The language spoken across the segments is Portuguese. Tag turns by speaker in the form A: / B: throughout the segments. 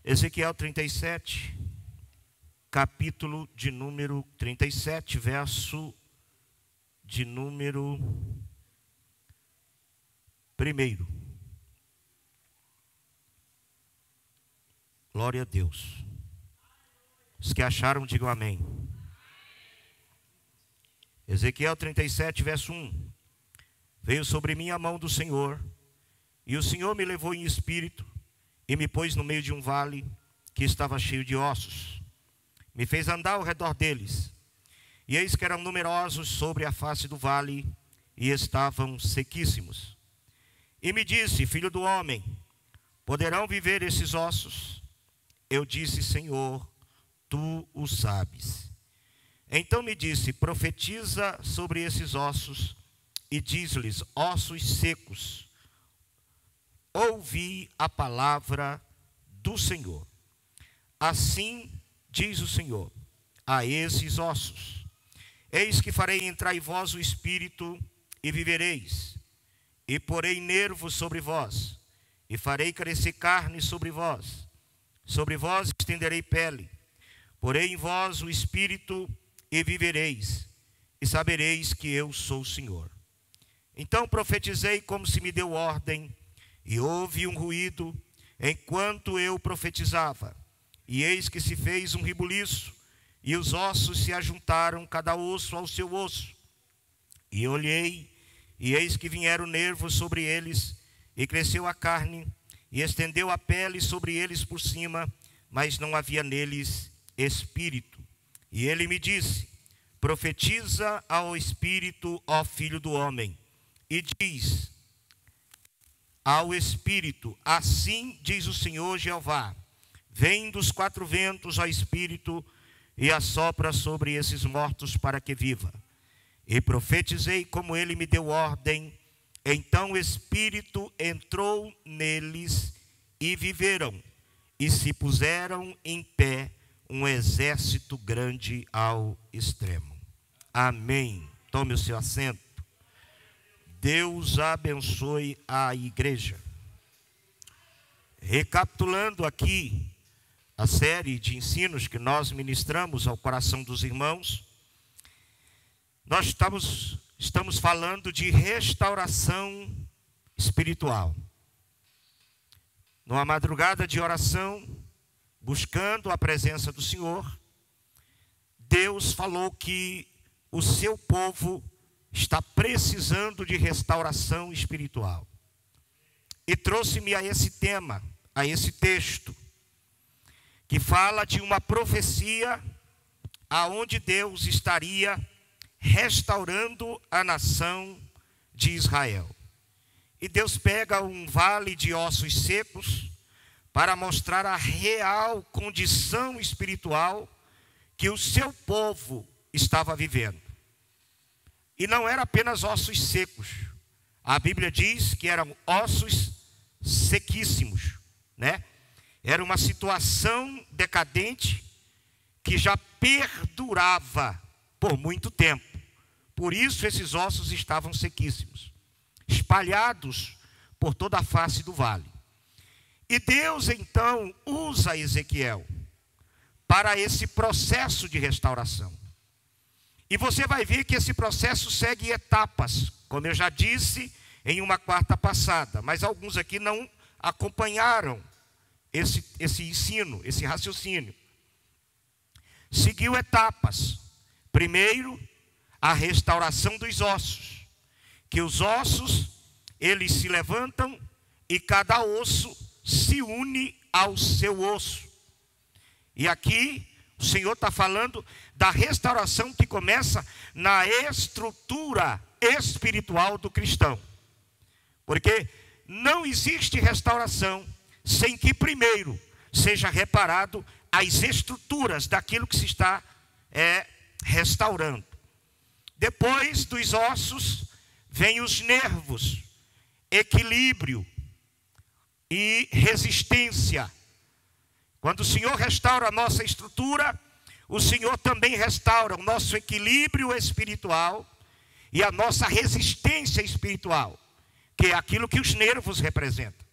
A: Ezequiel 37, capítulo de número 37, verso de número 1. Glória a Deus. Os que acharam, digam amém. Ezequiel 37, verso 1. Veio sobre mim a mão do Senhor, e o Senhor me levou em espírito, e me pôs no meio de um vale que estava cheio de ossos. Me fez andar ao redor deles, e eis que eram numerosos sobre a face do vale, e estavam sequíssimos. E me disse: filho do homem, poderão viver esses ossos? Eu disse: Senhor, tu o sabes. Então me disse: profetiza sobre esses ossos, e diz-lhes: ossos secos, ouvi a palavra do Senhor. Assim diz o Senhor a esses ossos: eis que farei entrar em vós o espírito, e vivereis, e porei nervos sobre vós, e farei crescer carne sobre vós estenderei pele, porei em vós o espírito, e vivereis, e sabereis que eu sou o Senhor. Então profetizei como se me deu ordem, e houve um ruído enquanto eu profetizava, e eis que se fez um rebuliço, e os ossos se ajuntaram, cada osso ao seu osso. E olhei, e eis que vieram nervos sobre eles, e cresceu a carne, e estendeu a pele sobre eles por cima, mas não havia neles espírito. E ele me disse: profetiza ao espírito, ó filho do homem, e diz ao espírito: assim diz o Senhor Jeová, vem dos quatro ventos, ó espírito, e assopra sobre esses mortos para que viva. E profetizei como ele me deu ordem. Então o espírito entrou neles, e viveram, e se puseram em pé um exército grande ao extremo. Amém. Tome o seu assento. Deus abençoe a igreja. Recapitulando aqui a série de ensinos que nós ministramos ao coração dos irmãos, nós estamos falando de restauração espiritual. Numa madrugada de oração, buscando a presença do Senhor, Deus falou que o seu povo está precisando de restauração espiritual. E trouxe-me a esse tema, a esse texto, que fala de uma profecia aonde Deus estaria restaurando a nação de Israel. E Deus pega um vale de ossos secos para mostrar a real condição espiritual que o seu povo estava vivendo. E não era apenas ossos secos. A Bíblia diz que eram ossos sequíssimos, né? Era uma situação decadente que já perdurava por muito tempo. Por isso esses ossos estavam sequíssimos, espalhados por toda a face do vale. E Deus então usa Ezequiel para esse processo de restauração. E você vai ver que esse processo segue etapas, como eu já disse em uma quarta passada, mas alguns aqui não acompanharam esse ensino, esse raciocínio. Seguiu etapas. Primeiro, a restauração dos ossos, que os ossos, eles se levantam e cada osso se une ao seu osso. E aqui o Senhor está falando da restauração que começa na estrutura espiritual do cristão. Porque não existe restauração sem que primeiro seja reparado as estruturas daquilo que se está restaurando. Depois dos ossos, vem os nervos, equilíbrio e resistência. Quando o Senhor restaura a nossa estrutura, o Senhor também restaura o nosso equilíbrio espiritual e a nossa resistência espiritual, que é aquilo que os nervos representam.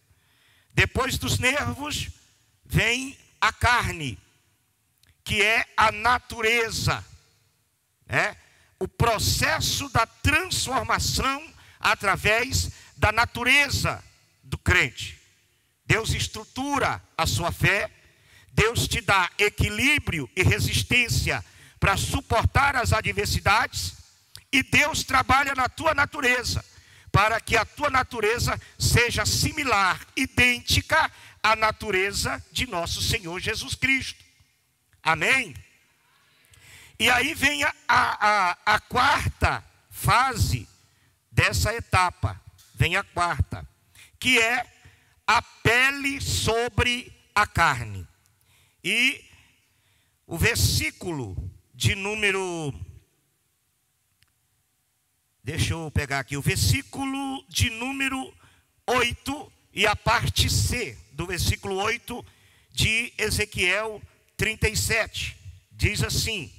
A: Depois dos nervos, vem a carne, que é a natureza, o processo da transformação através da natureza do crente. Deus estrutura a sua fé, Deus te dá equilíbrio e resistência para suportar as adversidades, e Deus trabalha na tua natureza, para que a tua natureza seja similar, idêntica à natureza de nosso Senhor Jesus Cristo. Amém? E aí vem a quarta fase dessa etapa, vem a quarta, que é a pele sobre a carne. E o versículo de número, deixa eu pegar aqui, o versículo de número 8 e a parte C do versículo 8 de Ezequiel 37, diz assim: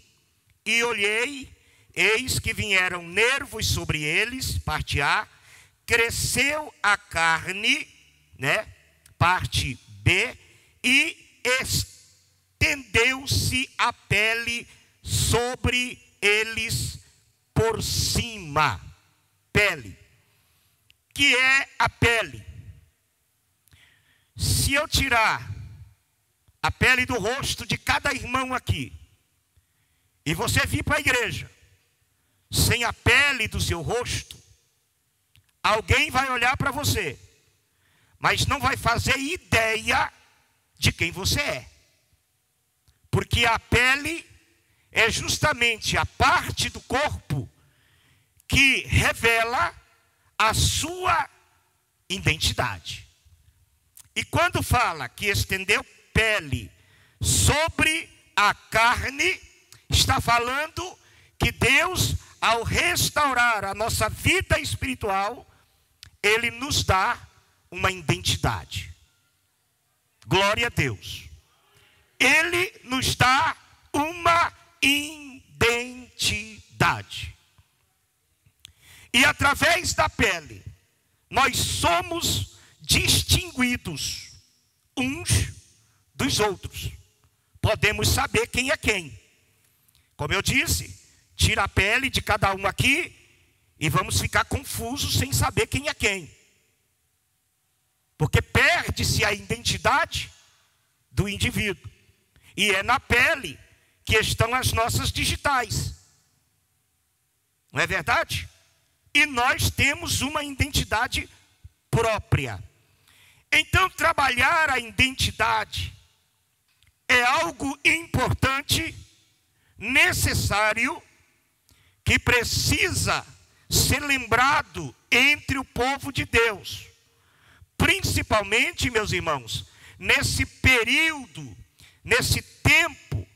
A: e olhei, eis que vieram nervos sobre eles, parte A, cresceu a carne, parte B, e estendeu-se a pele sobre eles por cima. Pele. Que é a pele? Se eu tirar a pele do rosto de cada irmão aqui, e você vir para a igreja sem a pele do seu rosto, alguém vai olhar para você, mas não vai fazer ideia de quem você é. Porque a pele é justamente a parte do corpo que revela a sua identidade. E quando fala que estendeu pele sobre a carne, está falando que Deus, ao restaurar a nossa vida espiritual, Ele nos dá uma identidade. Glória a Deus. Ele nos dá uma identidade. E através da pele, nós somos distinguidos uns dos outros. Podemos saber quem é quem. Como eu disse, tira a pele de cada um aqui e vamos ficar confusos sem saber quem é quem. Porque perde-se a identidade do indivíduo. E é na pele que estão as nossas digitais. Não é verdade? E nós temos uma identidade própria. Então, trabalhar a identidade é algo importante, necessário, que precisa ser lembrado entre o povo de Deus. Principalmente, meus irmãos, nesse período, nesse tempo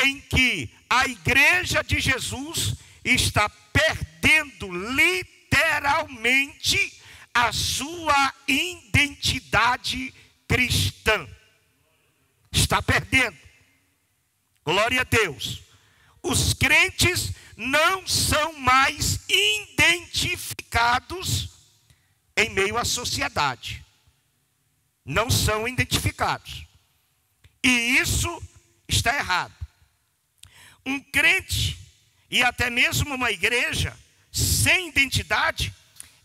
A: em que a igreja de Jesus está perdendo literalmente a sua identidade cristã. Está perdendo. Glória a Deus. Os crentes não são mais identificados em meio à sociedade. Não são identificados. E isso está errado. Um crente, e até mesmo uma igreja sem identidade,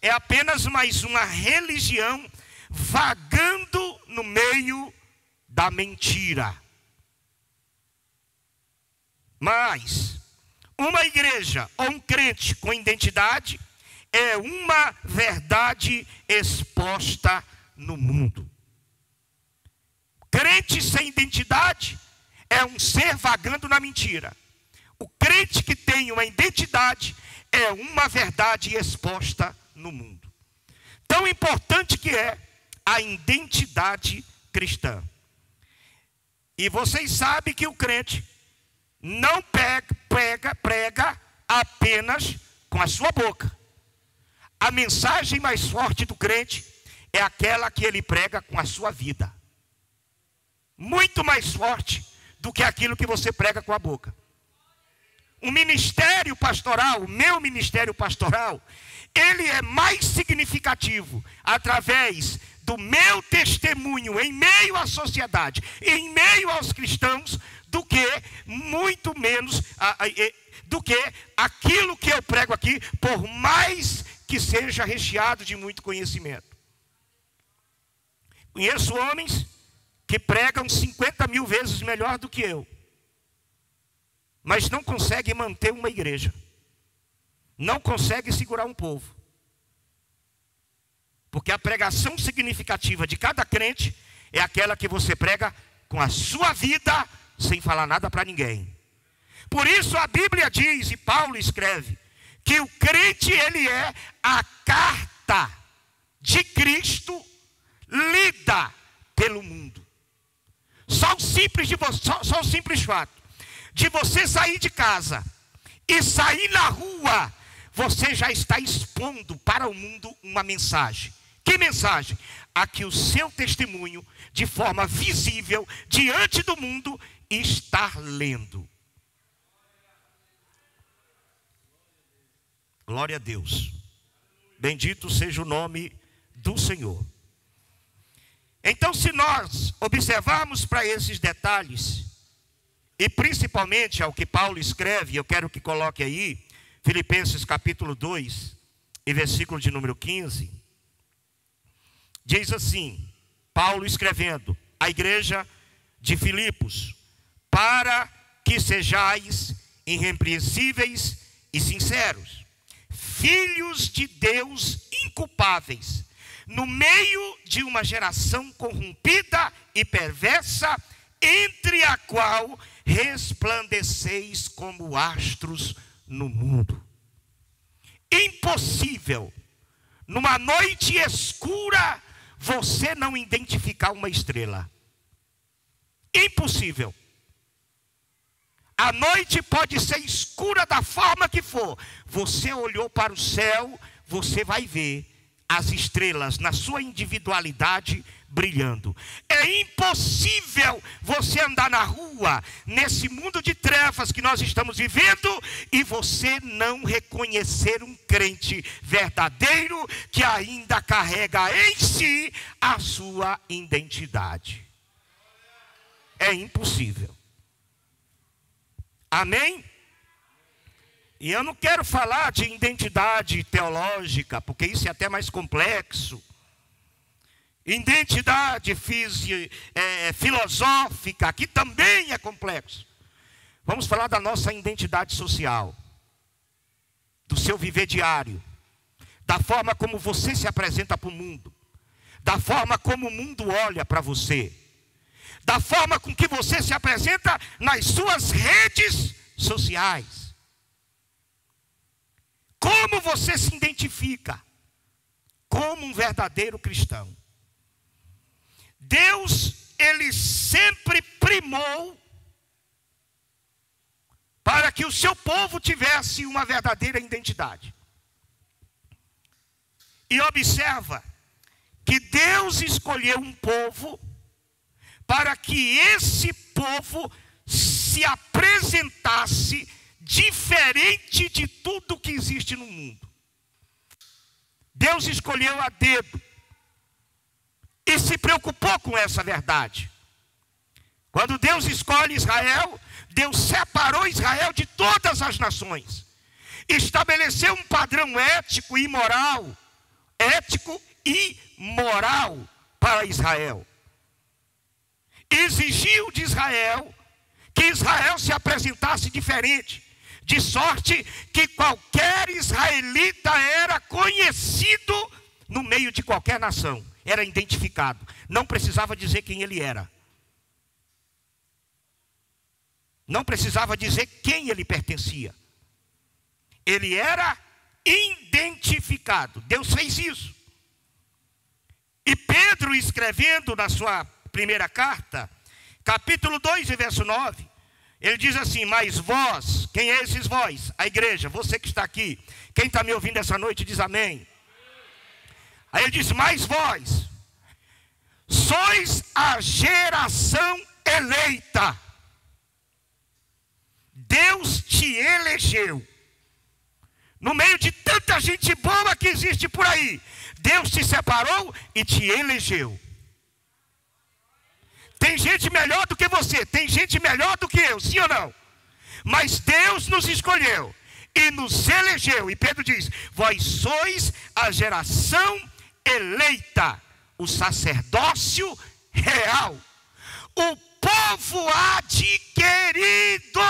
A: é apenas mais uma religião vagando no meio da mentira. Mas uma igreja ou um crente com identidade é uma verdade exposta no mundo. Crente sem identidade é um ser vagando na mentira. O crente que tem uma identidade é uma verdade exposta no mundo. Tão importante que é a identidade cristã. E vocês sabem que o crente não prega apenas com a sua boca. A mensagem mais forte do crente é aquela que ele prega com a sua vida. Muito mais forte do que aquilo que você prega com a boca. O ministério pastoral, o meu ministério pastoral, ele é mais significativo através do meu testemunho em meio à sociedade, em meio aos cristãos, do que muito menos do que aquilo que eu prego aqui, por mais que seja recheado de muito conhecimento. Conheço homens que pregam 50 mil vezes melhor do que eu, mas não conseguem manter uma igreja, não conseguem segurar um povo, porque a pregação significativa de cada crente é aquela que você prega com a sua vida, sem falar nada para ninguém. Por isso a Bíblia diz, e Paulo escreve, que o crente, ele é a carta de Cristo lida pelo mundo. Só o simples fato de você sair de casa e sair na rua, você já está expondo para o mundo uma mensagem. Que mensagem? A que o seu testemunho, de forma visível, diante do mundo, está lendo. Glória a Deus. Bendito seja o nome do Senhor. Então, se nós observarmos para esses detalhes, e principalmente ao que Paulo escreve, eu quero que coloque aí, Filipenses capítulo 2, e versículo de número 15, diz assim, Paulo escrevendo à igreja de Filipos, para que sejais irrepreensíveis e sinceros, filhos de Deus inculpáveis, no meio de uma geração corrompida e perversa, entre a qual resplandeceis como astros no mundo. Impossível, numa noite escura, você não identificar uma estrela. Impossível. A noite pode ser escura da forma que for. Você olhou para o céu, você vai ver as estrelas na sua individualidade brilhando. É impossível você andar na rua, nesse mundo de trevas que nós estamos vivendo, e você não reconhecer um crente verdadeiro que ainda carrega em si a sua identidade. É impossível. Amém? E eu não quero falar de identidade teológica, porque isso é até mais complexo. Identidade filosófica, que também é complexo. Vamos falar da nossa identidade social, do seu viver diário, da forma como você se apresenta para o mundo, da forma como o mundo olha para você, da forma com que você se apresenta nas suas redes sociais. Como você se identifica como um verdadeiro cristão? Deus, ele sempre primou para que o seu povo tivesse uma verdadeira identidade. E observa que Deus escolheu um povo para que esse povo se apresentasse diferente de tudo que existe no mundo. Deus escolheu a dedo e se preocupou com essa verdade. Quando Deus escolhe Israel, Deus separou Israel de todas as nações, estabeleceu um padrão ético e moral para Israel. Exigiu de Israel que Israel se apresentasse diferente, de sorte que qualquer israelita era conhecido no meio de qualquer nação, era identificado, não precisava dizer quem ele era, não precisava dizer quem ele pertencia, ele era identificado. Deus fez isso. E Pedro, escrevendo na sua primeira carta, capítulo 2 e verso 9, ele diz assim: mas vós, quem é esses vós? A igreja, você que está aqui, quem está me ouvindo essa noite diz amém. Aí ele diz: mas vós sois a geração eleita, Deus te elegeu No meio de tanta gente boa que existe por aí, Deus te separou e te elegeu. Tem gente melhor do que você, tem gente melhor do que eu, sim ou não? Mas Deus nos escolheu e nos elegeu. E Pedro diz: vós sois a geração eleita, o sacerdócio real, o povo adquirido,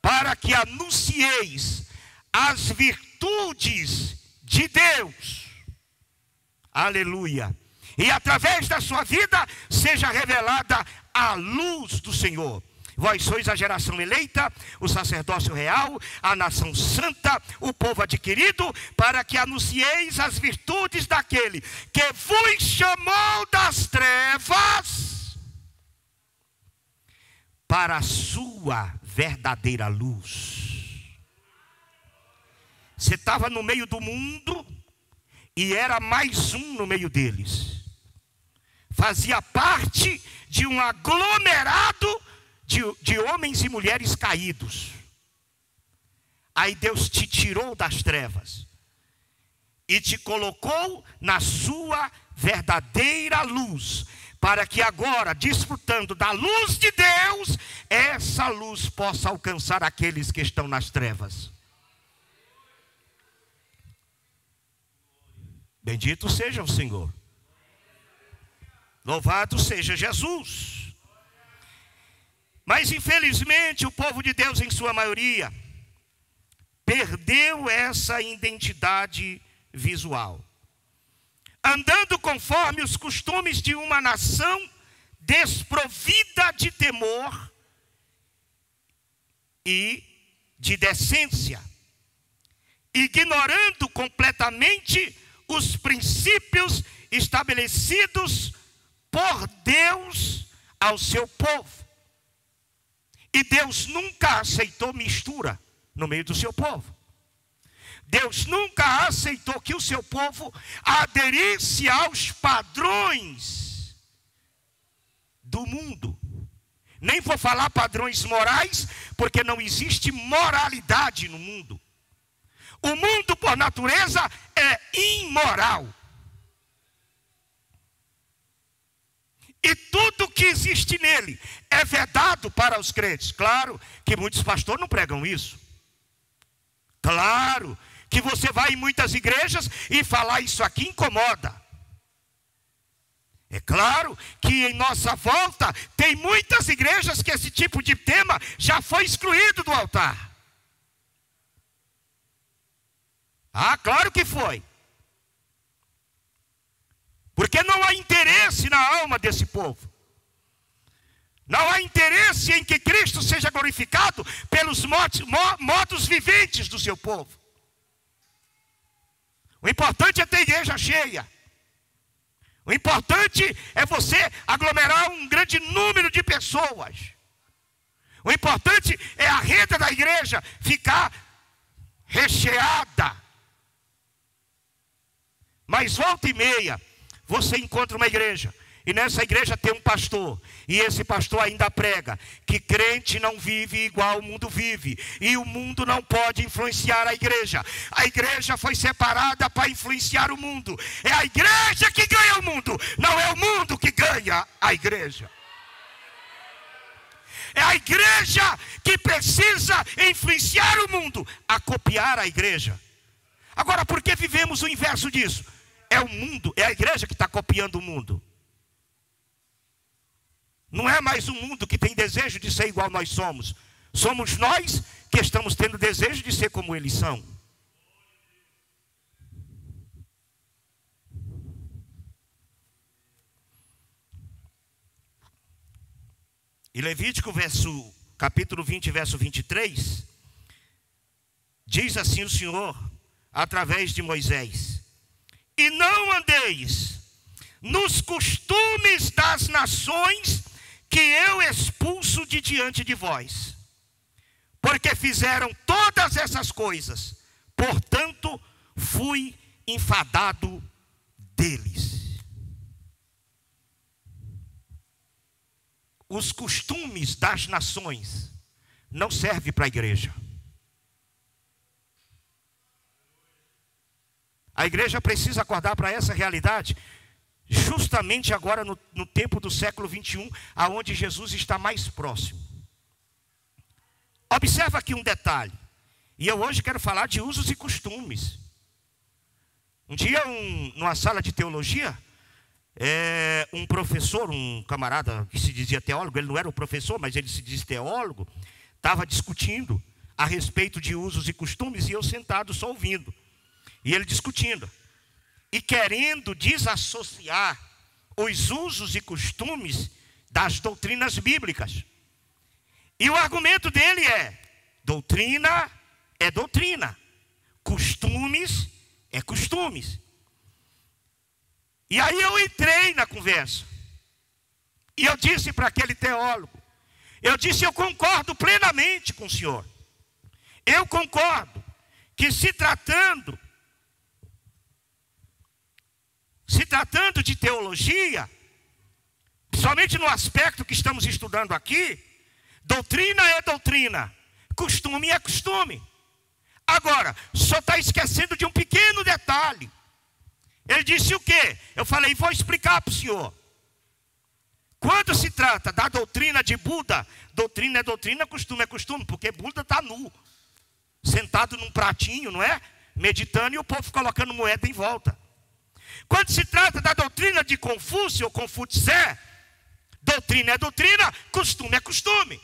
A: para que anuncieis as virtudes de Deus. Aleluia. E através da sua vida seja revelada a luz do Senhor. Vós sois a geração eleita, o sacerdócio real, a nação santa, o povo adquirido, para que anuncieis as virtudes daquele que vos chamou das trevas para a sua verdadeira luz. Você estava no meio do mundo e era mais um no meio deles. Fazia parte de um aglomerado de homens e mulheres caídos. Aí Deus te tirou das trevas e te colocou na sua verdadeira luz, para que agora, desfrutando da luz de Deus, essa luz possa alcançar aqueles que estão nas trevas. Bendito seja o Senhor. Louvado seja Jesus. Mas infelizmente o povo de Deus, em sua maioria, perdeu essa identidade visual, andando conforme os costumes de uma nação desprovida de temor e de decência, ignorando completamente os princípios estabelecidos por Deus ao seu povo. E Deus nunca aceitou mistura no meio do seu povo. Deus nunca aceitou que o seu povo aderisse aos padrões do mundo. Nem vou falar padrões morais, porque não existe moralidade no mundo. O mundo, por natureza, é imoral. E tudo que existe nele é vedado para os crentes. Claro que muitos pastores não pregam isso. Claro que você vai em muitas igrejas e falar isso aqui incomoda. É claro que em nossa volta tem muitas igrejas que esse tipo de tema já foi excluído do altar. Ah, claro que foi. Porque não há interesse na alma desse povo. Não há interesse em que Cristo seja glorificado pelos modos viventes do seu povo. O importante é ter igreja cheia. O importante é você aglomerar um grande número de pessoas. O importante é a renda da igreja ficar recheada. Mas volta e meia, você encontra uma igreja, e nessa igreja tem um pastor, e esse pastor ainda prega que crente não vive igual o mundo vive, e o mundo não pode influenciar a igreja. A igreja foi separada para influenciar o mundo. É a igreja que ganha o mundo, não é o mundo que ganha a igreja. É a igreja que precisa influenciar o mundo a copiar a igreja. Agora, por que vivemos o inverso disso? É o mundo, é a igreja que está copiando o mundo. Não é mais o mundo que tem desejo de ser igual nós somos. Somos nós que estamos tendo desejo de ser como eles são. E Levítico, capítulo 20, verso 23, diz assim o Senhor, através de Moisés: e não andeis nos costumes das nações que eu expulso de diante de vós, porque fizeram todas essas coisas, portanto fui enfadado deles. Os costumes das nações não serve para a igreja. A igreja precisa acordar para essa realidade, justamente agora no tempo do século 21, aonde Jesus está mais próximo. Observa aqui um detalhe, e eu hoje quero falar de usos e costumes. Um dia, numa sala de teologia, um professor, um camarada que se dizia teólogo, ele não era o professor, mas ele se diz teólogo, estava discutindo a respeito de usos e costumes, e eu sentado só ouvindo. E ele discutindo, e querendo desassociar os usos e costumes das doutrinas bíblicas. E o argumento dele é: doutrina é doutrina, costumes é costumes. E aí eu entrei na conversa, e eu disse para aquele teólogo, eu concordo plenamente com o senhor. Eu concordo que se tratando de teologia, somente no aspecto que estamos estudando aqui, doutrina é doutrina, costume é costume. Agora, só está esquecendo de um pequeno detalhe. Ele disse o quê? Eu falei, vou explicar para o senhor. Quando se trata da doutrina de Buda, doutrina é doutrina, costume é costume, porque Buda está nu, sentado num pratinho, não é? Meditando, e o povo colocando moeda em volta. Quando se trata da doutrina de Confúcio ou Confutse, doutrina é doutrina, costume é costume.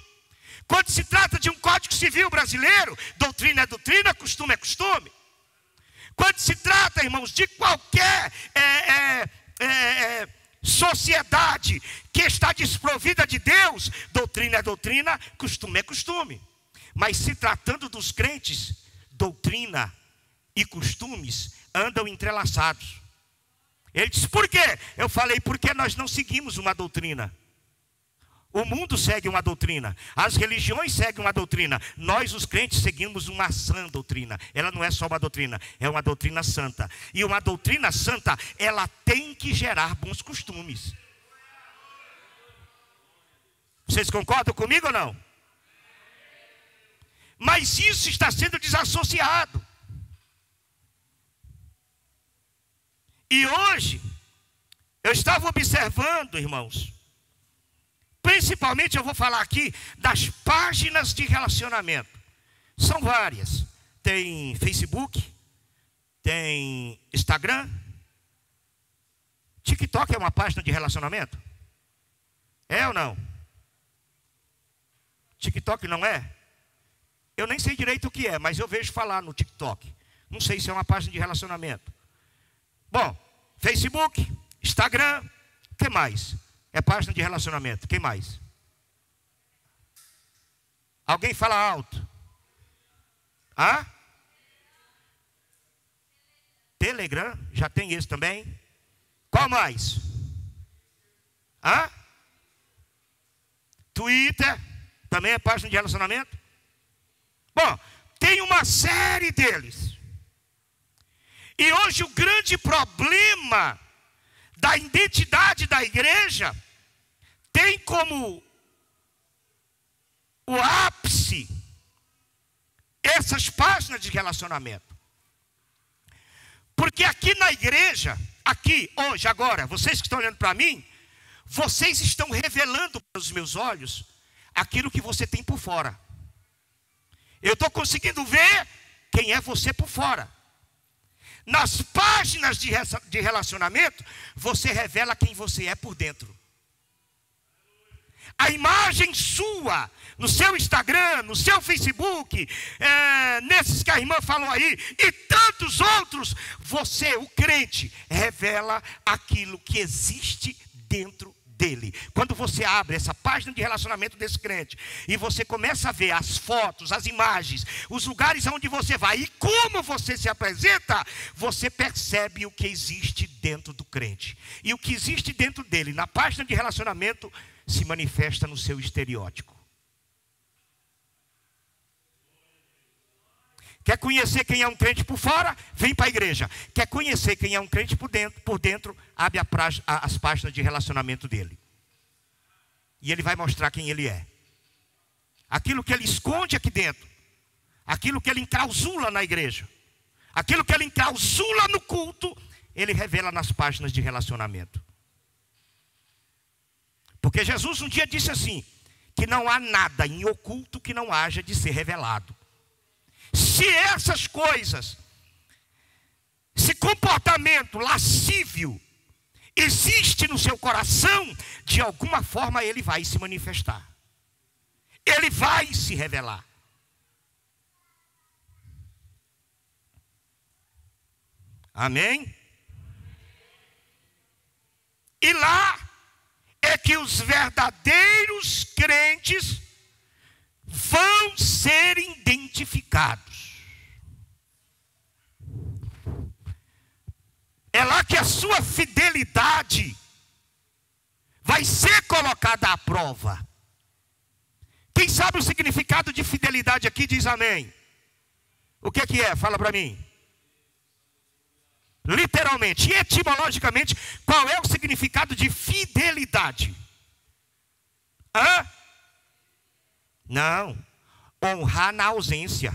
A: Quando se trata de um Código Civil brasileiro, doutrina é doutrina, costume é costume. Quando se trata, irmãos, de qualquer sociedade que está desprovida de Deus, doutrina é doutrina, costume é costume. Mas se tratando dos crentes, doutrina e costumes andam entrelaçados. Ele disse, por quê? Eu falei, porque nós não seguimos uma doutrina. O mundo segue uma doutrina, as religiões seguem uma doutrina. Nós, os crentes, seguimos uma sã doutrina. Ela não é só uma doutrina, é uma doutrina santa. E uma doutrina santa, ela tem que gerar bons costumes. Vocês concordam comigo ou não? Mas isso está sendo desassociado. E hoje, eu estava observando, irmãos, principalmente eu vou falar aqui das páginas de relacionamento. São várias. Tem Facebook, tem Instagram. TikTok é uma página de relacionamento? É ou não? TikTok não é? Eu nem sei direito o que é, mas eu vejo falar no TikTok. Não sei se é uma página de relacionamento. Bom, Facebook, Instagram, o que mais? É página de relacionamento. Quem mais? Alguém fala alto. Hã? Telegram, já tem esse também. Qual mais? Hã? Twitter, também é página de relacionamento. Bom, tem uma série deles. E hoje o grande problema da identidade da igreja tem como o ápice essas páginas de relacionamento. Porque aqui na igreja, aqui, hoje, agora, vocês que estão olhando para mim, vocês estão revelando para os meus olhos aquilo que você tem por fora. Eu estou conseguindo ver quem é você por fora. Nas páginas de relacionamento, você revela quem você é por dentro. A imagem sua, no seu Instagram, no seu Facebook, nesses que a irmã falou aí, e tantos outros, você, o crente, revela aquilo que existe dentro dele. Quando você abre essa página de relacionamento desse crente e você começa a ver as fotos, as imagens, os lugares onde você vai e como você se apresenta, você percebe o que existe dentro do crente. E o que existe dentro dele, na página de relacionamento, se manifesta no seu estereótipo. Quer conhecer quem é um crente por fora? Vem para a igreja. Quer conhecer quem é um crente por dentro, abre as páginas de relacionamento dele. E ele vai mostrar quem ele é. aquilo que ele esconde aqui dentro, aquilo que ele enclausula na igreja, aquilo que ele enclausula no culto, ele revela nas páginas de relacionamento. Porque Jesus um dia disse assim, que não há nada em oculto que não haja de ser revelado. Se essas coisas, esse comportamento lascívio existe no seu coração, de alguma forma ele vai se manifestar. Ele vai se revelar. Amém? E lá é que os verdadeiros crentes vão ser identificados. É lá que a sua fidelidade vai ser colocada à prova. Quem sabe o significado de fidelidade aqui diz amém. O que é? Fala para mim. Literalmente e etimologicamente, qual é o significado de fidelidade? Hã? Não. Honrar na ausência.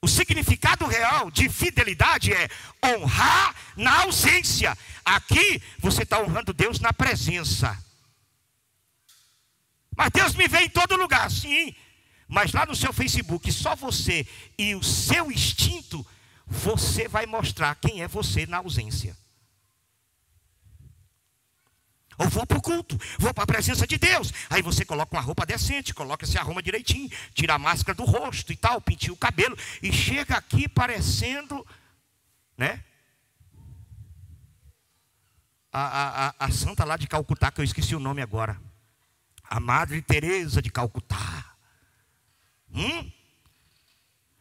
A: O significado real de fidelidade é honrar na ausência. Aqui você está honrando Deus na presença. Mas Deus me vê em todo lugar, sim. Mas lá no seu Facebook, só você e o seu instinto, você vai mostrar quem é você na ausência. Ou vou para o culto, vou para a presença de Deus. Aí você coloca uma roupa decente, se arruma direitinho, tira a máscara do rosto e tal, penteia o cabelo. E chega aqui parecendo, né? A santa lá de Calcutá, que eu esqueci o nome agora. A Madre Teresa de Calcutá.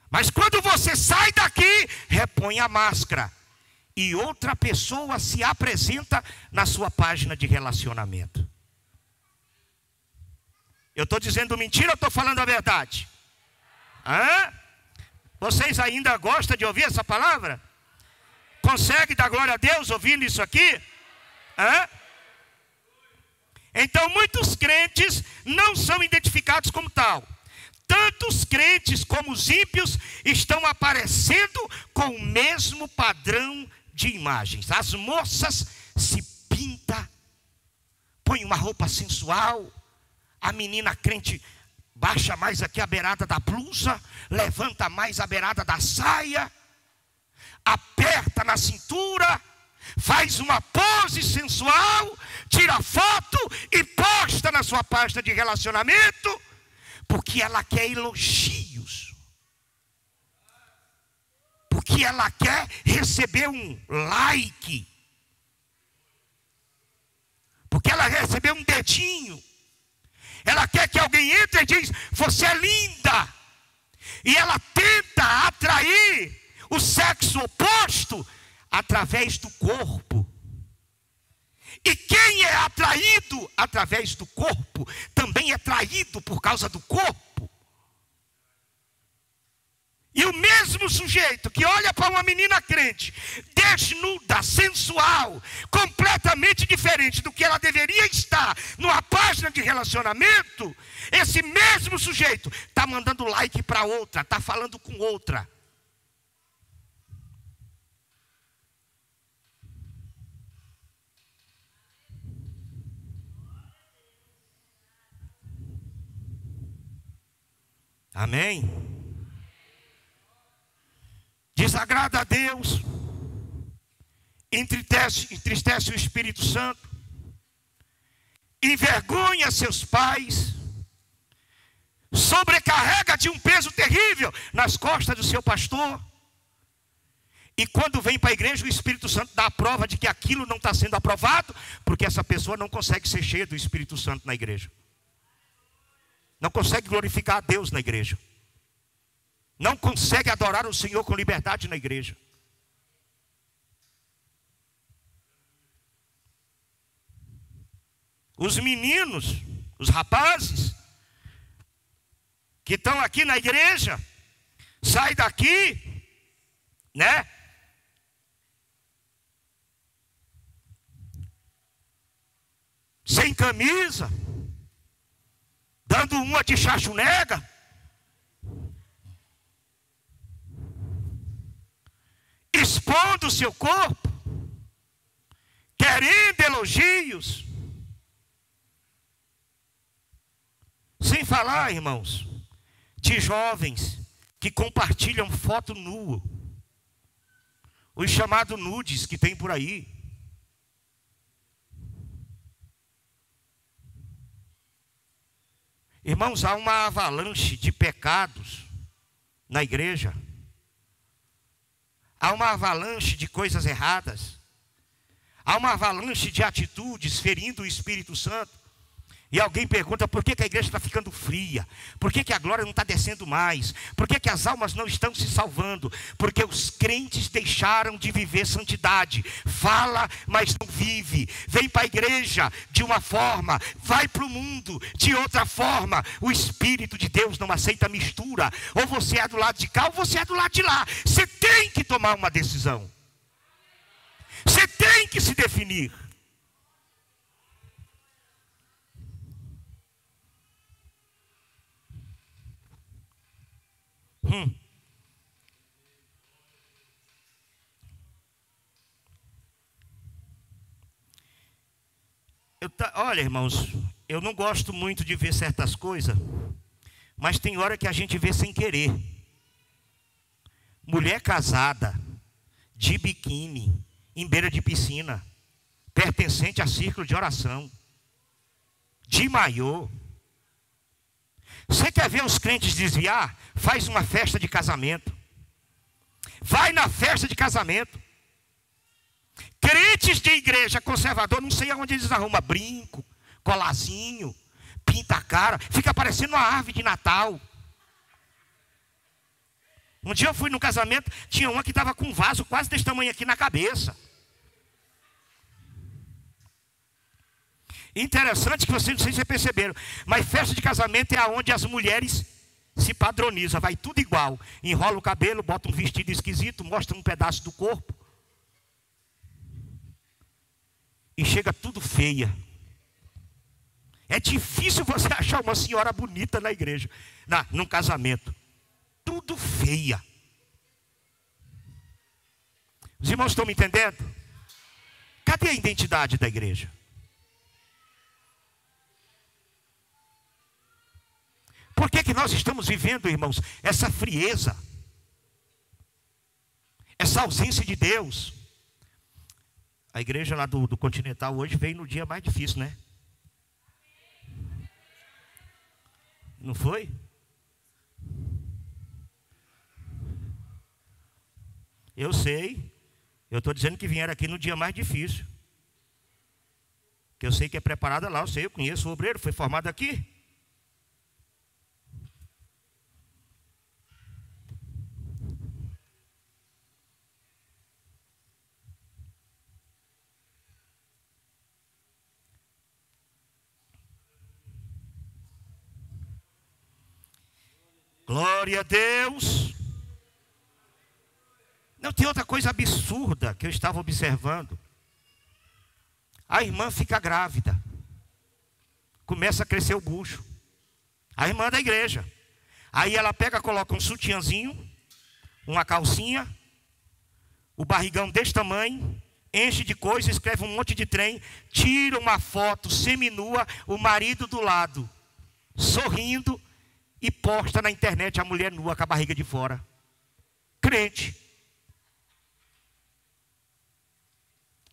A: Mas quando você sai daqui, repõe a máscara. E outra pessoa se apresenta na sua página de relacionamento. Eu estou dizendo mentira ou estou falando a verdade? Hã? Vocês ainda gostam de ouvir essa palavra? Consegue dar glória a Deus ouvindo isso aqui? Hã? Então muitos crentes não são identificados como tal. Tanto os crentes como os ímpios estão aparecendo com o mesmo padrão de imagens. As moças se pintam, põem uma roupa sensual. A menina crente baixa mais aqui a beirada da blusa, levanta mais a beirada da saia, aperta na cintura, faz uma pose sensual, tira foto e posta na sua página de relacionamento, porque ela quer elogios, porque ela quer receber um like, porque ela quer receber um dedinho, ela quer que alguém entre e diz, você é linda, e ela tenta atrair o sexo oposto através do corpo. E quem é atraído através do corpo, também é traído por causa do corpo. E o mesmo sujeito que olha para uma menina crente, desnuda, sensual, completamente diferente do que ela deveria estar numa página de relacionamento, esse mesmo sujeito está mandando like para outra, está falando com outra. Amém? Desagrada a Deus, entristece o Espírito Santo, envergonha seus pais, sobrecarrega de um peso terrível nas costas do seu pastor. E quando vem para a igreja, o Espírito Santo dá a prova de que aquilo não está sendo aprovado, porque essa pessoa não consegue ser cheia do Espírito Santo na igreja. Não consegue glorificar a Deus na igreja. Não consegue adorar o Senhor com liberdade na igreja. Os meninos, os rapazes que estão aqui na igreja, sai daqui, né? Sem camisa, dando uma de chachunega, expondo o seu corpo, querendo elogios. Sem falar, irmãos, de jovens que compartilham foto nua, os chamados nudes que tem por aí. Irmãos, há uma avalanche de pecados na igreja. Há uma avalanche de coisas erradas. Há uma avalanche de atitudes ferindo o Espírito Santo. E alguém pergunta, por que a igreja está ficando fria? Por que a glória não está descendo mais? Por que as almas não estão se salvando? Porque os crentes deixaram de viver santidade. Fala, mas não vive. Vem para a igreja de uma forma, vai para o mundo de outra forma. O Espírito de Deus não aceita mistura. Ou você é do lado de cá, ou você é do lado de lá. Você tem que tomar uma decisão. Você tem que se definir. Olha, irmãos, eu não gosto muito de ver certas coisas, mas tem hora que a gente vê sem querer. Mulher casada, de biquíni, em beira de piscina, pertencente a círculo de oração, de maiô. Você quer ver os crentes desviar? Faz uma festa de casamento. Vai na festa de casamento. Crentes de igreja conservador, não sei aonde eles arrumam brinco, colazinho, pinta a cara, fica parecendo uma árvore de Natal. Um dia eu fui num casamento, tinha uma que estava com um vaso quase desse tamanho aqui na cabeça. Interessante que vocês, não sei se vocês perceberam, mas festa de casamento é onde as mulheres se padronizam, vai tudo igual. Enrola o cabelo, bota um vestido esquisito, mostra um pedaço do corpo. E chega tudo feia. É difícil você achar uma senhora bonita na igreja, num casamento. Tudo feia. Os irmãos estão me entendendo? Cadê a identidade da igreja? Por que nós estamos vivendo, irmãos, essa frieza? Essa ausência de Deus? A igreja lá do Continental hoje veio no dia mais difícil, né? Não foi? Eu sei. Eu estou dizendo que vieram aqui no dia mais difícil. Que eu sei que é preparada lá, eu conheço o obreiro, foi formado aqui. Glória a Deus. Não, tem outra coisa absurda que eu estava observando. A irmã fica grávida. Começa a crescer o bucho. A irmã da igreja. Aí ela pega, coloca um sutiãzinho, uma calcinha, o barrigão desse tamanho, enche de coisa, escreve um monte de trem, tira uma foto seminua, o marido do lado, sorrindo, e posta na internet a mulher nua com a barriga de fora. Crente.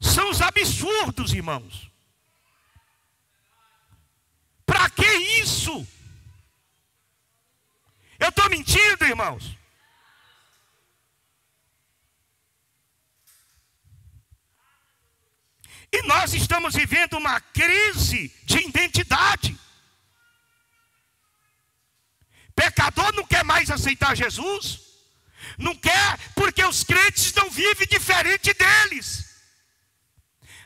A: São os absurdos, irmãos. Para que isso? Eu estou mentindo, irmãos? E nós estamos vivendo uma crise de identidade. Pecador não quer mais aceitar Jesus. Não quer porque os crentes não vivem diferente deles.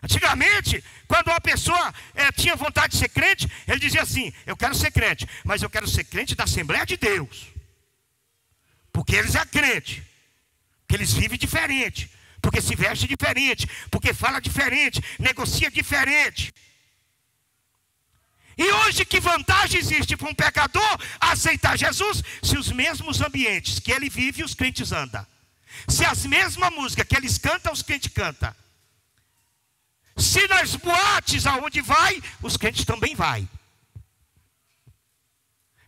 A: Antigamente, quando uma pessoa tinha vontade de ser crente, ele dizia assim: eu quero ser crente, mas eu quero ser crente da Assembleia de Deus. Porque eles é crente. Porque eles vivem diferente. Porque se veste diferente. Porque fala diferente. Negocia diferente. E hoje que vantagem existe para um pecador aceitar Jesus, se os mesmos ambientes que ele vive, os crentes andam. Se as mesmas músicas que eles cantam, os crentes cantam. Se nas boates aonde vai, os crentes também vai.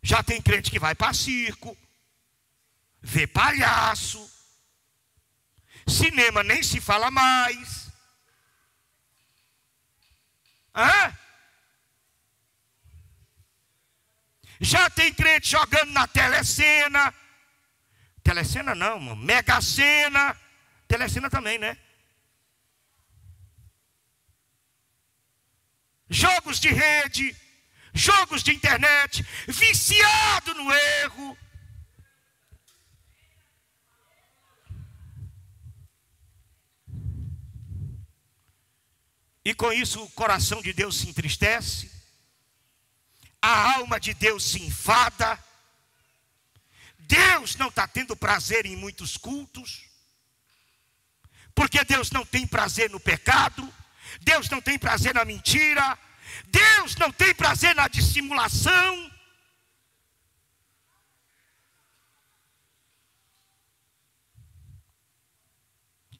A: Já tem crente que vai para circo, vê palhaço, cinema nem se fala mais. Já tem crente jogando na telecena. Telecena não, mano. Mega Sena. Telecena também, né? Jogos de rede, jogos de internet, viciado no erro. E com isso o coração de Deus se entristece, a alma de Deus se enfada. Deus não está tendo prazer em muitos cultos, porque Deus não tem prazer no pecado, Deus não tem prazer na mentira, Deus não tem prazer na dissimulação.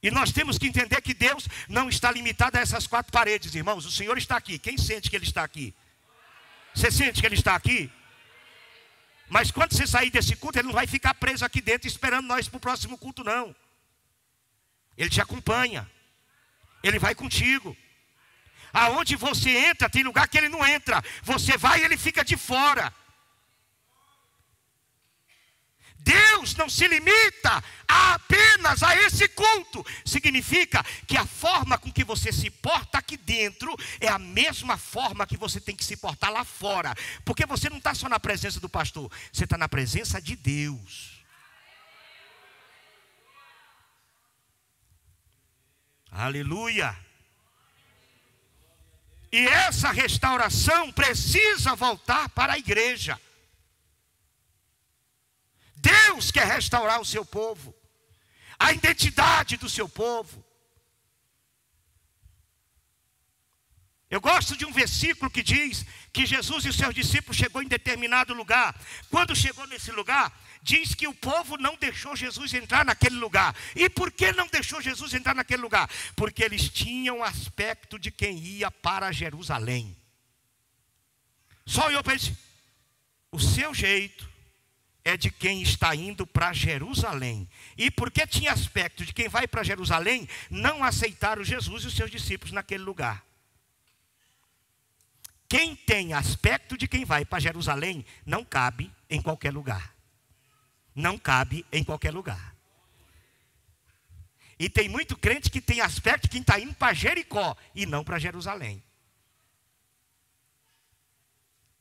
A: E nós temos que entender que Deus não está limitado a essas quatro paredes, irmãos. O Senhor está aqui. Quem sente que Ele está aqui? Você sente que Ele está aqui? Mas quando você sair desse culto, Ele não vai ficar preso aqui dentro esperando nós para o próximo culto, não. Ele te acompanha. Ele vai contigo. Aonde você entra, tem lugar que Ele não entra. Você vai e Ele fica de fora. Deus não se limita apenas a esse culto. Significa que a forma com que você se porta aqui dentro é a mesma forma que você tem que se portar lá fora. Porque você não está só na presença do pastor, você está na presença de Deus. Aleluia. E essa restauração precisa voltar para a igreja. Deus quer restaurar o seu povo, a identidade do seu povo. Eu gosto de um versículo que diz que Jesus e os seus discípulos chegou em determinado lugar. Quando chegou nesse lugar, diz que o povo não deixou Jesus entrar naquele lugar. E por que não deixou Jesus entrar naquele lugar? Porque eles tinham aspecto de quem ia para Jerusalém. Só olhou para eles. O seu jeito é de quem está indo para Jerusalém. E porque tinha aspecto de quem vai para Jerusalém, não aceitaram Jesus e os seus discípulos naquele lugar. Quem tem aspecto de quem vai para Jerusalém, não cabe em qualquer lugar. Não cabe em qualquer lugar. E tem muito crente que tem aspecto de quem está indo para Jericó e não para Jerusalém.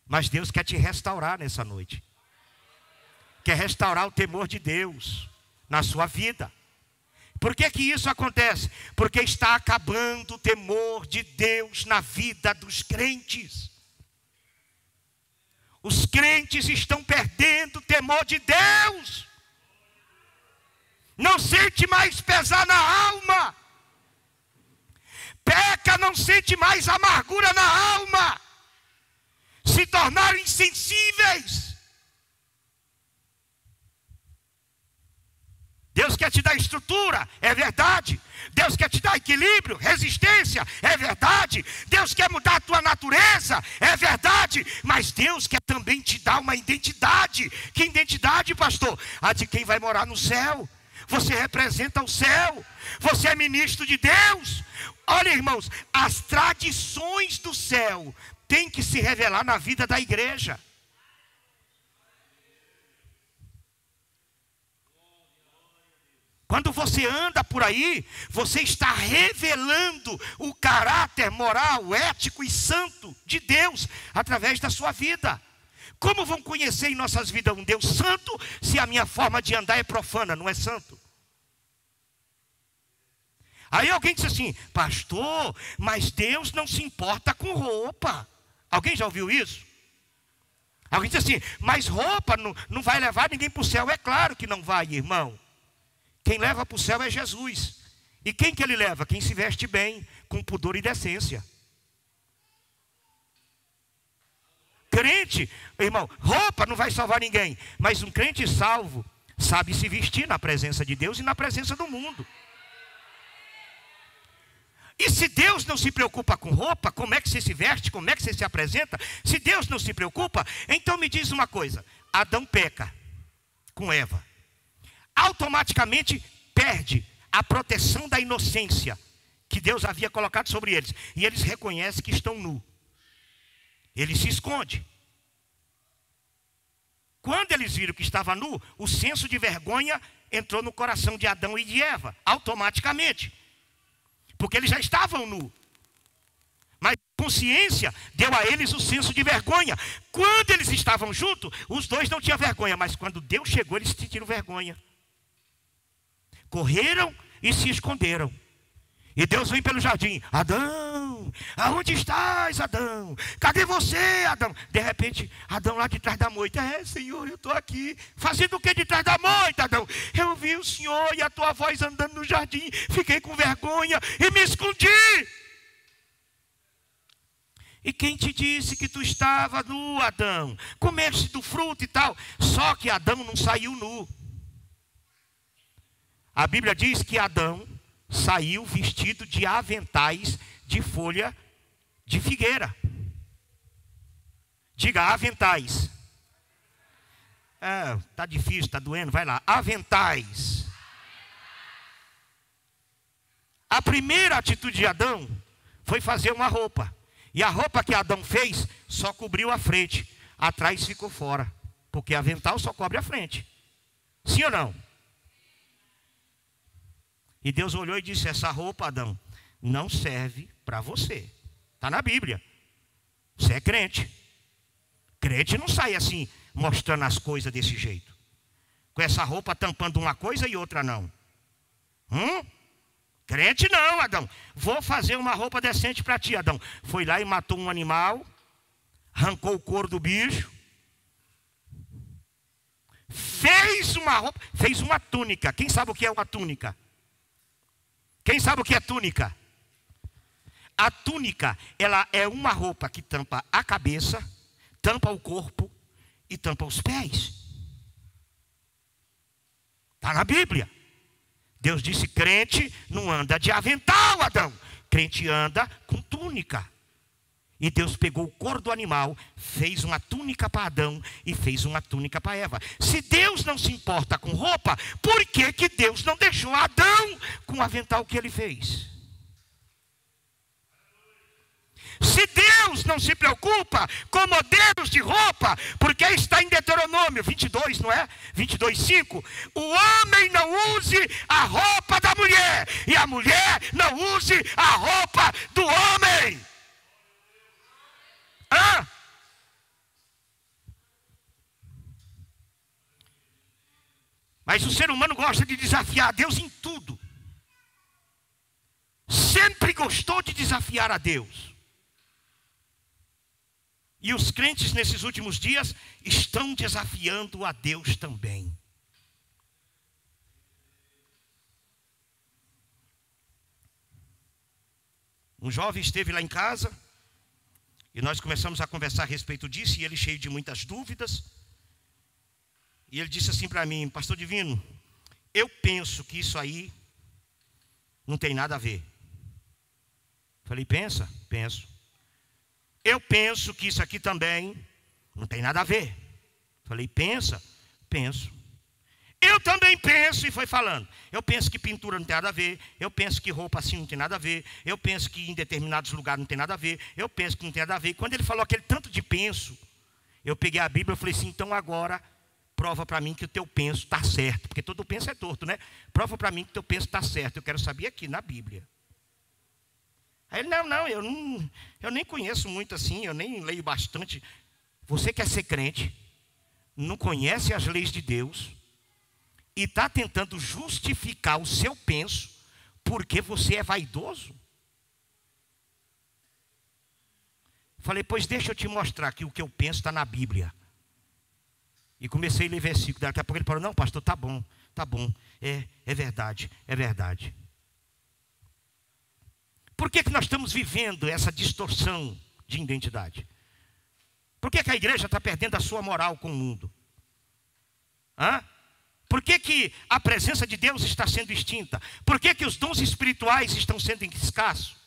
A: Mas Deus quer te restaurar nessa noite. Quer restaurar o temor de Deus na sua vida. Por que que isso acontece? Porque está acabando o temor de Deus na vida dos crentes. Os crentes estão perdendo o temor de Deus. Não sente mais pesar na alma. Peca, não sente mais amargura na alma. Se tornaram insensíveis. Deus quer te dar estrutura, é verdade. Deus quer te dar equilíbrio, resistência, é verdade. Deus quer mudar a tua natureza, é verdade. Mas Deus quer também te dar uma identidade. Que identidade, pastor? A de quem vai morar no céu. Você representa o céu. Você é ministro de Deus. Olha, irmãos, as tradições do céu têm que se revelar na vida da igreja. Quando você anda por aí, você está revelando o caráter moral, ético e santo de Deus através da sua vida. Como vão conhecer em nossas vidas um Deus santo se a minha forma de andar é profana, não é santo? Aí alguém diz assim, pastor, mas Deus não se importa com roupa. Alguém já ouviu isso? Alguém diz assim, mas roupa não vai levar ninguém para o céu. É claro que não vai, irmão. Quem leva para o céu é Jesus. E quem que ele leva? Quem se veste bem, com pudor e decência. crente, irmão, roupa não vai salvar ninguém, mas um crente salvo sabe se vestir na presença de Deus e na presença do mundo. E se Deus não se preocupa com roupa, como é que você se veste, como é que você se apresenta? Se Deus não se preocupa, então me diz uma coisa: Adão peca com Eva, automaticamente perde a proteção da inocência que Deus havia colocado sobre eles, e eles reconhecem que estão nus. Ele se esconde. Quando eles viram que estava nu, o senso de vergonha entrou no coração de Adão e de Eva, automaticamente. Porque eles já estavam nus. Mas a consciência deu a eles o senso de vergonha. Quando eles estavam juntos, os dois não tinham vergonha. Mas quando Deus chegou, eles sentiram vergonha. Correram e se esconderam. E Deus vem pelo jardim: Adão, aonde estás, Adão? Cadê você, Adão? De repente, Adão lá de trás da moita: Senhor, eu estou aqui. Fazendo o que de trás da moita, Adão? Eu vi o Senhor e a tua voz andando no jardim. Fiquei com vergonha e me escondi. E quem te disse que tu estava nu, Adão? Comeste do fruto e tal. Só que Adão não saiu nu. A Bíblia diz que Adão saiu vestido de aventais de folha de figueira. Diga: aventais. Tá difícil, tá doendo, vai lá. Aventais. A primeira atitude de Adão foi fazer uma roupa. E a roupa que Adão fez só cobriu a frente. Atrás ficou fora. Porque avental só cobre a frente. Sim ou não? E Deus olhou e disse: essa roupa, Adão, não serve para você. Está na Bíblia. Você é crente. Crente não sai assim, mostrando as coisas desse jeito. Com essa roupa tampando uma coisa e outra não. Crente não, Adão. Vou fazer uma roupa decente para ti, Adão. Foi lá e matou um animal. Arrancou o couro do bicho. Fez uma roupa. Fez uma túnica. Quem sabe o que é uma túnica? Quem sabe o que é túnica? A túnica, ela é uma roupa que tampa a cabeça, tampa o corpo e tampa os pés. Está na Bíblia. Deus disse: crente não anda de avental, Adão. Crente anda com túnica. E Deus pegou o couro do animal, fez uma túnica para Adão e fez uma túnica para Eva. Se Deus não se importa com roupa, por que que Deus não deixou Adão com o avental que ele fez? Se Deus não se preocupa com modelos de roupa, porque está em Deuteronômio 22, não é? 22:5. O homem não use a roupa da mulher, e a mulher não use a roupa do homem. Mas o ser humano gosta de desafiar a Deus em tudo. Sempre gostou de desafiar a Deus. E os crentes nesses últimos dias estão desafiando a Deus também. Um jovem esteve lá em casa e nós começamos a conversar a respeito disso, e ele cheio de muitas dúvidas. E ele disse assim para mim: pastor Divino, eu penso que isso aí não tem nada a ver. Falei: pensa? Penso. Eu penso que isso aqui também não tem nada a ver. Falei: pensa? Penso. Eu também penso, e foi falando. Eu penso que pintura não tem nada a ver. Eu penso que roupa assim não tem nada a ver. Eu penso que em determinados lugares não tem nada a ver. Eu penso que não tem nada a ver. E quando ele falou aquele tanto de penso, eu peguei a Bíblia e falei assim: então agora prova para mim que o teu penso está certo. Porque todo penso é torto, né? Prova para mim que o teu penso está certo. Eu quero saber aqui na Bíblia. Aí ele: eu nem conheço muito assim, eu nem leio bastante. Você quer ser crente, não conhece as leis de Deus e está tentando justificar o seu penso porque você é vaidoso? Falei: pois deixa eu te mostrar que o que eu penso está na Bíblia. E comecei a ler versículo. Daqui a pouco ele falou: não, pastor, tá bom, é verdade, é verdade. Por que nós estamos vivendo essa distorção de identidade? Por que a igreja está perdendo a sua moral com o mundo? Por que a presença de Deus está sendo extinta? Por que os dons espirituais estão sendo escassos?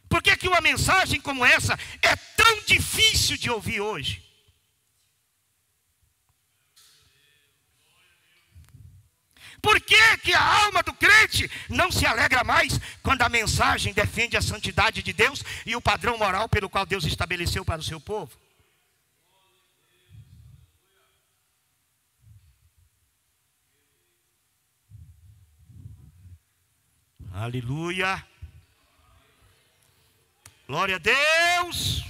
A: Por que uma mensagem como essa é tão difícil de ouvir hoje? Por que a alma do crente não se alegra mais quando a mensagem defende a santidade de Deus e o padrão moral pelo qual Deus estabeleceu para o seu povo? Aleluia. Glória a Deus.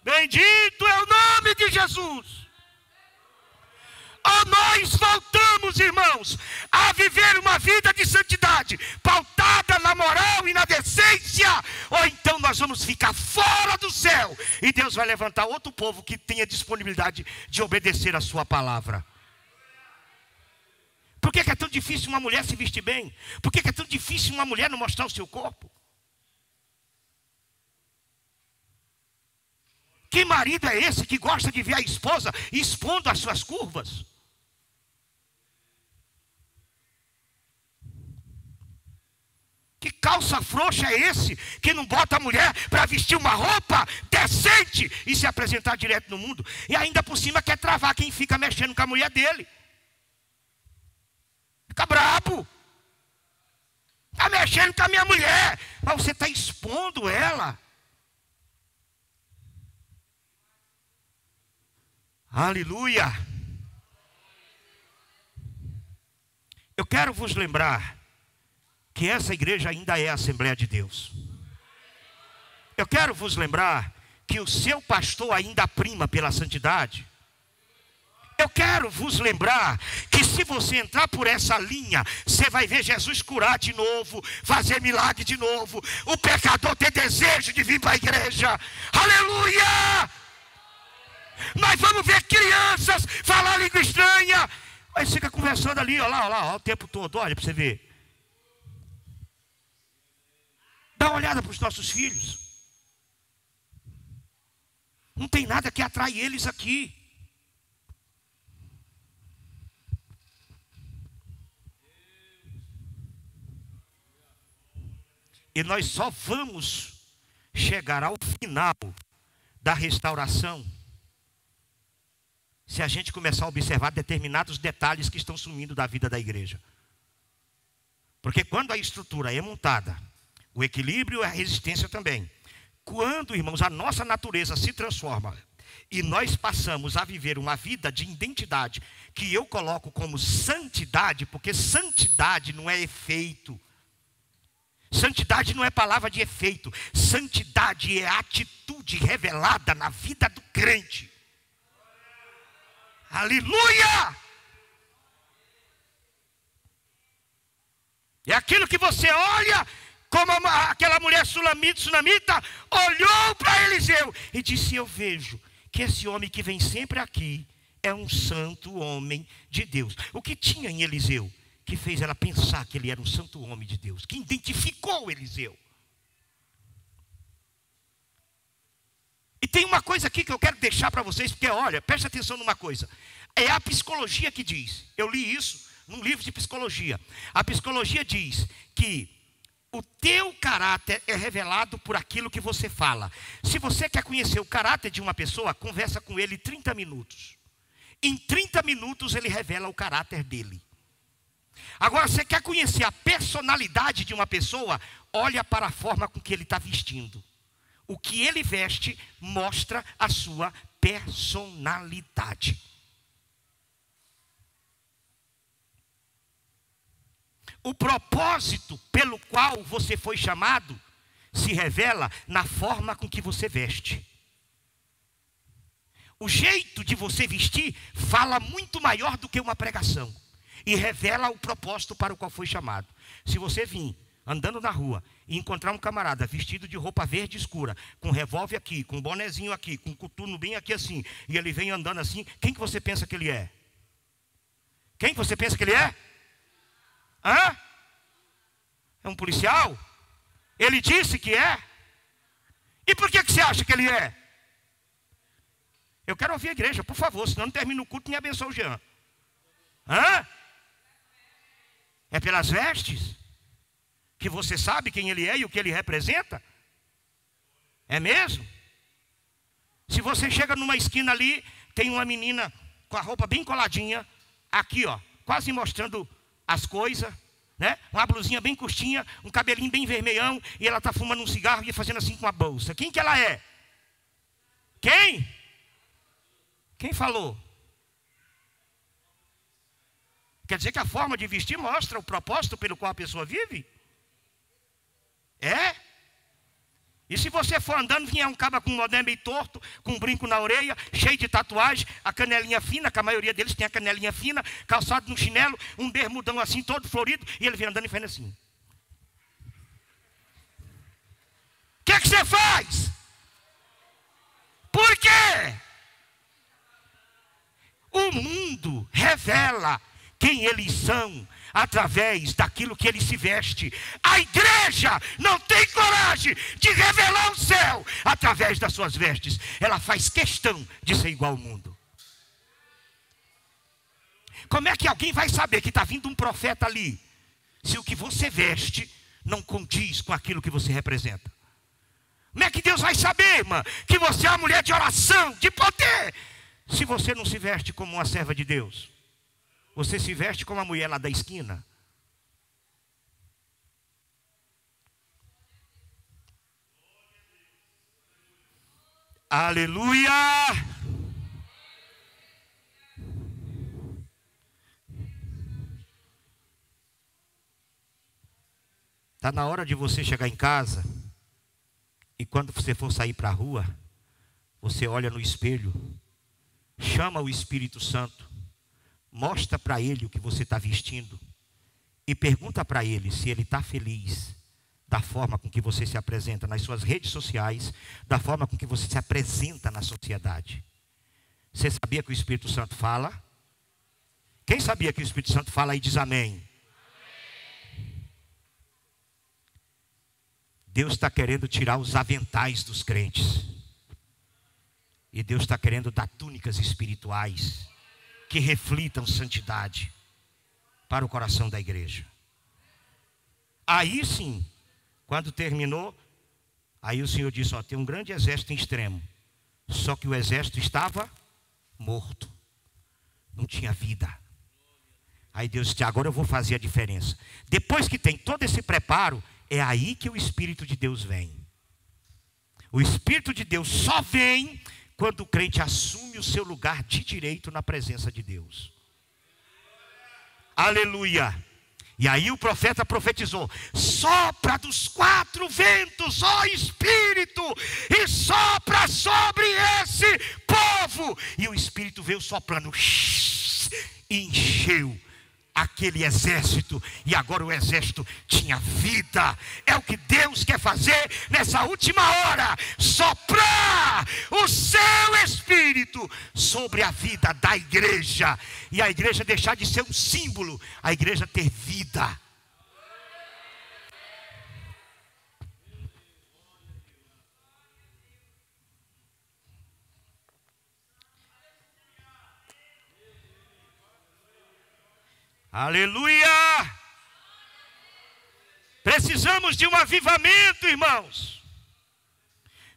A: Bendito é o nome de Jesus. Nós voltamos, irmãos, a viver uma vida de santidade, pautada na moral e na decência, ou então nós vamos ficar fora do céu, e Deus vai levantar outro povo que tenha disponibilidade de obedecer a sua palavra. Por que é tão difícil uma mulher se vestir bem? Por que é tão difícil uma mulher não mostrar o seu corpo? Que marido é esse que gosta de ver a esposa expondo as suas curvas? Que calça frouxa é esse que não bota a mulher para vestir uma roupa decente e se apresentar direto no mundo? E ainda por cima quer travar quem fica mexendo com a mulher dele. Fica brabo. Está mexendo com a minha mulher, mas você está expondo ela. Aleluia. Eu quero vos lembrar que essa igreja ainda é a Assembleia de Deus. Eu quero vos lembrar que o seu pastor ainda prima pela santidade. Eu quero vos lembrar que se você entrar por essa linha, você vai ver Jesus curar de novo, fazer milagre de novo, o pecador ter desejo de vir para a igreja. Aleluia! Nós vamos ver crianças falar língua estranha. Aí você fica conversando ali, olha lá, o tempo todo, olha para você ver. Dá uma olhada para os nossos filhos. Não tem nada que atrai eles aqui. E nós só vamos chegar ao final da restauração se a gente começar a observar determinados detalhes que estão sumindo da vida da igreja. Porque quando a estrutura é montada, o equilíbrio e a resistência também. Quando, irmãos, a nossa natureza se transforma e nós passamos a viver uma vida de identidade, que eu coloco como santidade, porque santidade não é efeito. Santidade não é palavra de efeito. Santidade é atitude revelada na vida do crente. Aleluia! É aquilo que você olha, como aquela mulher sunamita olhou para Eliseu e disse: eu vejo que esse homem que vem sempre aqui é um santo homem de Deus. O que tinha em Eliseu que fez ela pensar que ele era um santo homem de Deus? Que identificou Eliseu? E tem uma coisa aqui que eu quero deixar para vocês, porque olha, preste atenção numa coisa. É a psicologia que diz. Eu li isso num livro de psicologia. A psicologia diz que o teu caráter é revelado por aquilo que você fala. Se você quer conhecer o caráter de uma pessoa, conversa com ele 30 minutos. Em 30 minutos ele revela o caráter dele. Agora, você quer conhecer a personalidade de uma pessoa, olha para a forma com que ele está vestindo. O que ele veste mostra a sua personalidade. O propósito pelo qual você foi chamado se revela na forma com que você veste. O jeito de você vestir fala muito maior do que uma pregação e revela o propósito para o qual foi chamado. Se você vir andando na rua e encontrar um camarada vestido de roupa verde escura, com revólver aqui, com um bonezinho aqui, com um coturno bem aqui assim, e ele vem andando assim, quem que você pensa que ele é? Quem que você pensa que ele é? É um policial? Ele disse que é? E por que você acha que ele é? Eu quero ouvir a igreja, por favor, senão não termina o culto e me abençoa o Jean. Hã? É pelas vestes? Que você sabe quem ele é e o que ele representa? É mesmo? Se você chega numa esquina ali, tem uma menina com a roupa bem coladinha, aqui ó, quase mostrando as coisas, né? Uma blusinha bem curtinha, um cabelinho bem vermelhão, e ela está fumando um cigarro e fazendo assim com a bolsa. Quem que ela é? Quem? Quem falou? Quer dizer que a forma de vestir mostra o propósito pelo qual a pessoa vive? É? E se você for andando, vier um cara com um modelo meio torto, com um brinco na orelha, cheio de tatuagem, a canelinha fina, que a maioria deles tem a canelinha fina, calçado no chinelo, um bermudão assim, todo florido, e ele vem andando e faz assim. O que você faz? Por quê? O mundo revela quem eles são através daquilo que ele se veste. A igreja não tem coragem de revelar o céu através das suas vestes. Ela faz questão de ser igual ao mundo. Como é que alguém vai saber que está vindo um profeta ali, se o que você veste não condiz com aquilo que você representa? Como é que Deus vai saber, irmã, que você é uma mulher de oração, de poder, se você não se veste como uma serva de Deus? Você se veste como a mulher lá da esquina. Aleluia! Está na hora de você chegar em casa e quando você for sair para a rua, você olha no espelho, chama o Espírito Santo, mostra para ele o que você está vestindo e pergunta para ele se ele está feliz da forma com que você se apresenta nas suas redes sociais, da forma com que você se apresenta na sociedade. Você sabia que o Espírito Santo fala? Quem sabia que o Espírito Santo fala aí diz amém? Deus está querendo tirar os aventais dos crentes. E Deus está querendo dar túnicas espirituais que reflitam santidade para o coração da igreja. Aí sim, quando terminou, aí o Senhor disse, ó, tem um grande exército em extremo. Só que o exército estava morto. Não tinha vida. Aí Deus disse, agora eu vou fazer a diferença. Depois que tem todo esse preparo, é aí que o Espírito de Deus vem. O Espírito de Deus só vem quando o crente assume o seu lugar de direito na presença de Deus. Aleluia! E aí o profeta profetizou, sopra dos quatro ventos, ó Espírito, e sopra sobre esse povo. E o Espírito veio soprando, e encheu aquele exército, e agora o exército tinha vida. É o que Deus quer fazer nessa última hora, soprar o seu Espírito sobre a vida da igreja, e a igreja deixar de ser um símbolo, a igreja ter vida. Aleluia! Precisamos de um avivamento, irmãos.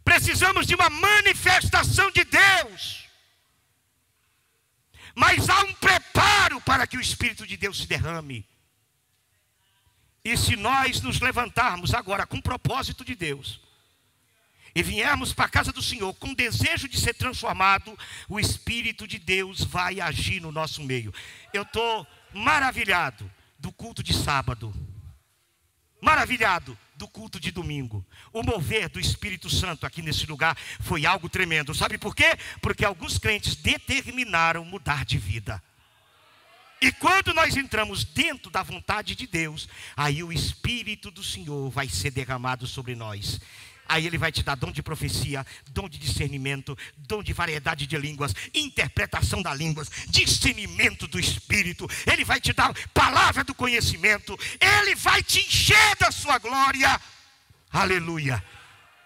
A: Precisamos de uma manifestação de Deus. Mas há um preparo para que o Espírito de Deus se derrame. E se nós nos levantarmos agora com o propósito de Deus e viermos para a casa do Senhor com desejo de ser transformado, o Espírito de Deus vai agir no nosso meio. Eu estou maravilhado do culto de sábado, maravilhado do culto de domingo. O mover do Espírito Santo aqui nesse lugar foi algo tremendo. Sabe por quê? Porque alguns crentes determinaram mudar de vida. E quando nós entramos dentro da vontade de Deus, aí o Espírito do Senhor vai ser derramado sobre nós. Aí Ele vai te dar dom de profecia, dom de discernimento, dom de variedade de línguas, interpretação das línguas, discernimento do Espírito. Ele vai te dar palavra do conhecimento. Ele vai te encher da sua glória. Aleluia.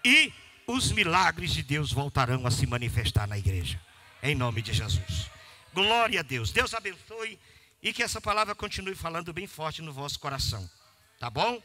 A: E os milagres de Deus voltarão a se manifestar na igreja. Em nome de Jesus. Glória a Deus. Deus abençoe e que essa palavra continue falando bem forte no vosso coração. Tá bom?